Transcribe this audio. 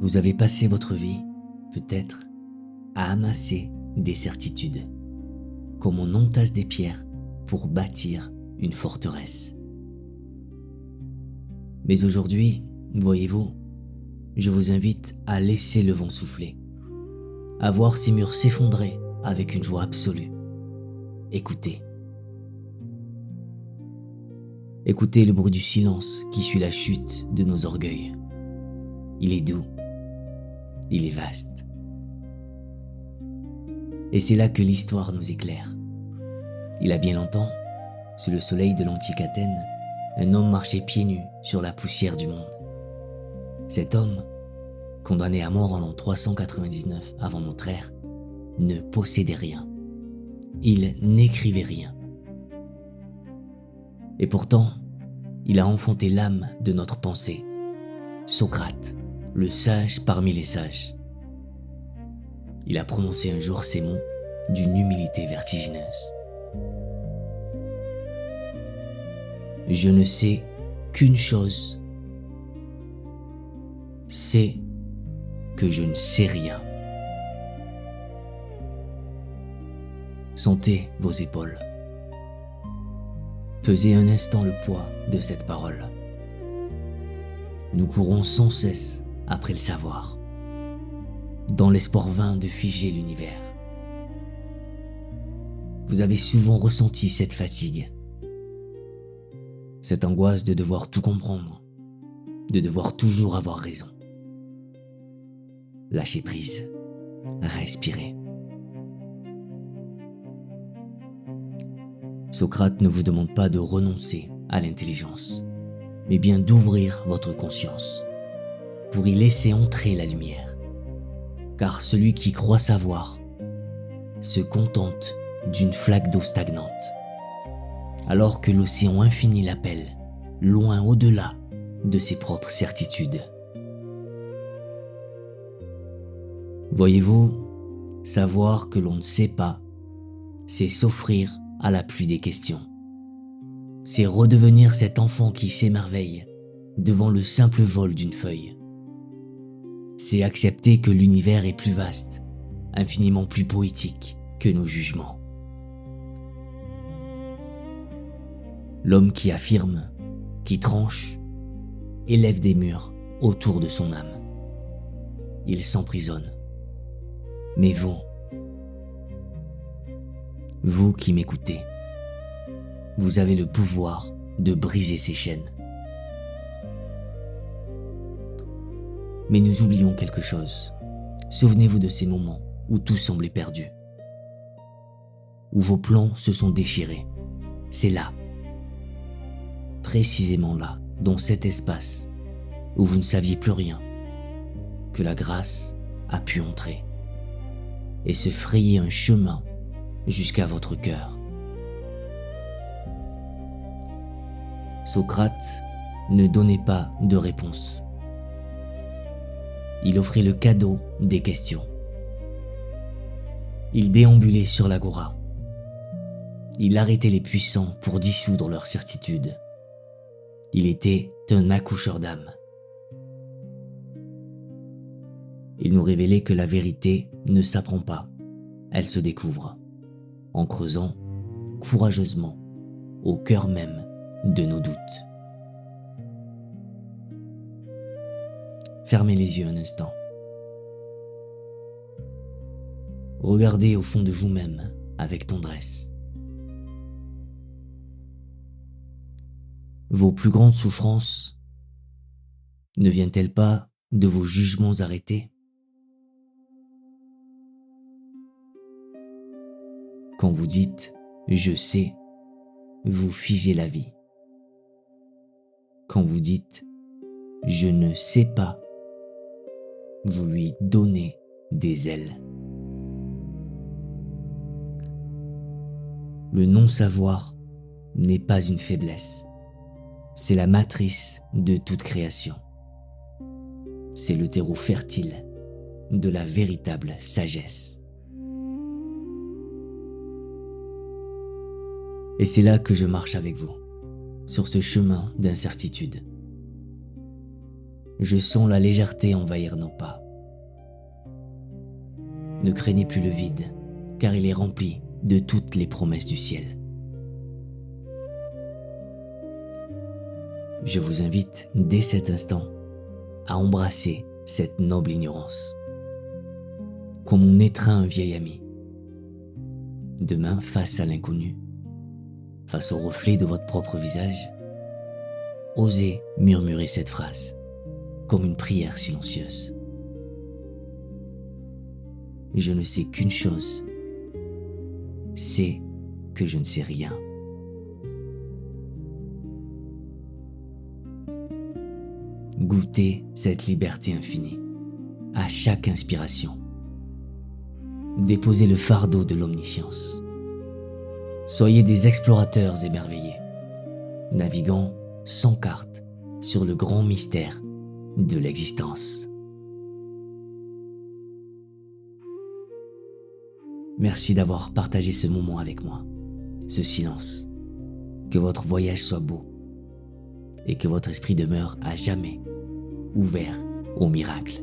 Vous avez passé votre vie, peut-être, à amasser des certitudes, comme on entasse des pierres pour bâtir une forteresse. Mais aujourd'hui, voyez-vous, je vous invite à laisser le vent souffler, à voir ces murs s'effondrer avec une joie absolue. Écoutez. Écoutez le bruit du silence qui suit la chute de nos orgueils. Il est doux, il est vaste. Et c'est là que l'histoire nous éclaire. Il y a bien longtemps, sous le soleil de l'antique Athènes, un homme marchait pieds nus sur la poussière du monde. Cet homme, condamné à mort en l'an 399 avant notre ère, ne possédait rien. Il n'écrivait rien. Et pourtant, il a enfanté l'âme de notre pensée. Socrate, le sage parmi les sages. Il a prononcé un jour ces mots d'une humilité vertigineuse. Je ne sais qu'une chose, c'est que je ne sais rien. Sentez vos épaules. Pesez un instant le poids de cette parole. Nous courons sans cesse après le savoir, dans l'espoir vain de figer l'univers. Vous avez souvent ressenti cette fatigue, cette angoisse de devoir tout comprendre, de devoir toujours avoir raison. Lâchez prise, respirez. Socrate ne vous demande pas de renoncer à l'intelligence, mais bien d'ouvrir votre conscience pour y laisser entrer la lumière. Car celui qui croit savoir se contente d'une flaque d'eau stagnante, alors que l'océan infini l'appelle, loin au-delà de ses propres certitudes. Voyez-vous, savoir que l'on ne sait pas, c'est s'offrir à la pluie des questions. C'est redevenir cet enfant qui s'émerveille devant le simple vol d'une feuille. C'est accepter que l'univers est plus vaste, infiniment plus poétique que nos jugements. L'homme qui affirme, qui tranche, élève des murs autour de son âme. Il s'emprisonne. Mais vous qui m'écoutez, vous avez le pouvoir de briser ces chaînes. Mais nous oublions quelque chose. Souvenez-vous de ces moments où tout semblait perdu, où vos plans se sont déchirés. C'est là, précisément là, dans cet espace où vous ne saviez plus rien, que la grâce a pu entrer et se frayer un chemin jusqu'à votre cœur. Socrate ne donnait pas de réponse. Il offrait le cadeau des questions. Il déambulait sur l'agora. Il arrêtait les puissants pour dissoudre leurs certitudes. Il était un accoucheur d'âme. Il nous révélait que la vérité ne s'apprend pas, elle se découvre, en creusant courageusement au cœur même de nos doutes. Fermez les yeux un instant. Regardez au fond de vous-même avec tendresse. Vos plus grandes souffrances ne viennent-elles pas de vos jugements arrêtés? Quand vous dites « je sais », vous figez la vie. Quand vous dites « je ne sais pas », vous lui donnez des ailes. Le non-savoir n'est pas une faiblesse. C'est la matrice de toute création. C'est le terreau fertile de la véritable sagesse. Et c'est là que je marche avec vous, sur ce chemin d'incertitude. Je sens la légèreté envahir nos pas. Ne craignez plus le vide, car il est rempli de toutes les promesses du ciel. Je vous invite dès cet instant à embrasser cette noble ignorance, comme on étreint un vieil ami. Demain, face à l'inconnu, face au reflet de votre propre visage, osez murmurer cette phrase, comme une prière silencieuse. Je ne sais qu'une chose, c'est que je ne sais rien. Goûtez cette liberté infinie à chaque inspiration. Déposez le fardeau de l'omniscience. Soyez des explorateurs émerveillés, naviguant sans carte sur le grand mystère de l'existence. Merci d'avoir partagé ce moment avec moi, ce silence. Que votre voyage soit beau et que votre esprit demeure à jamais ouvert au miracle.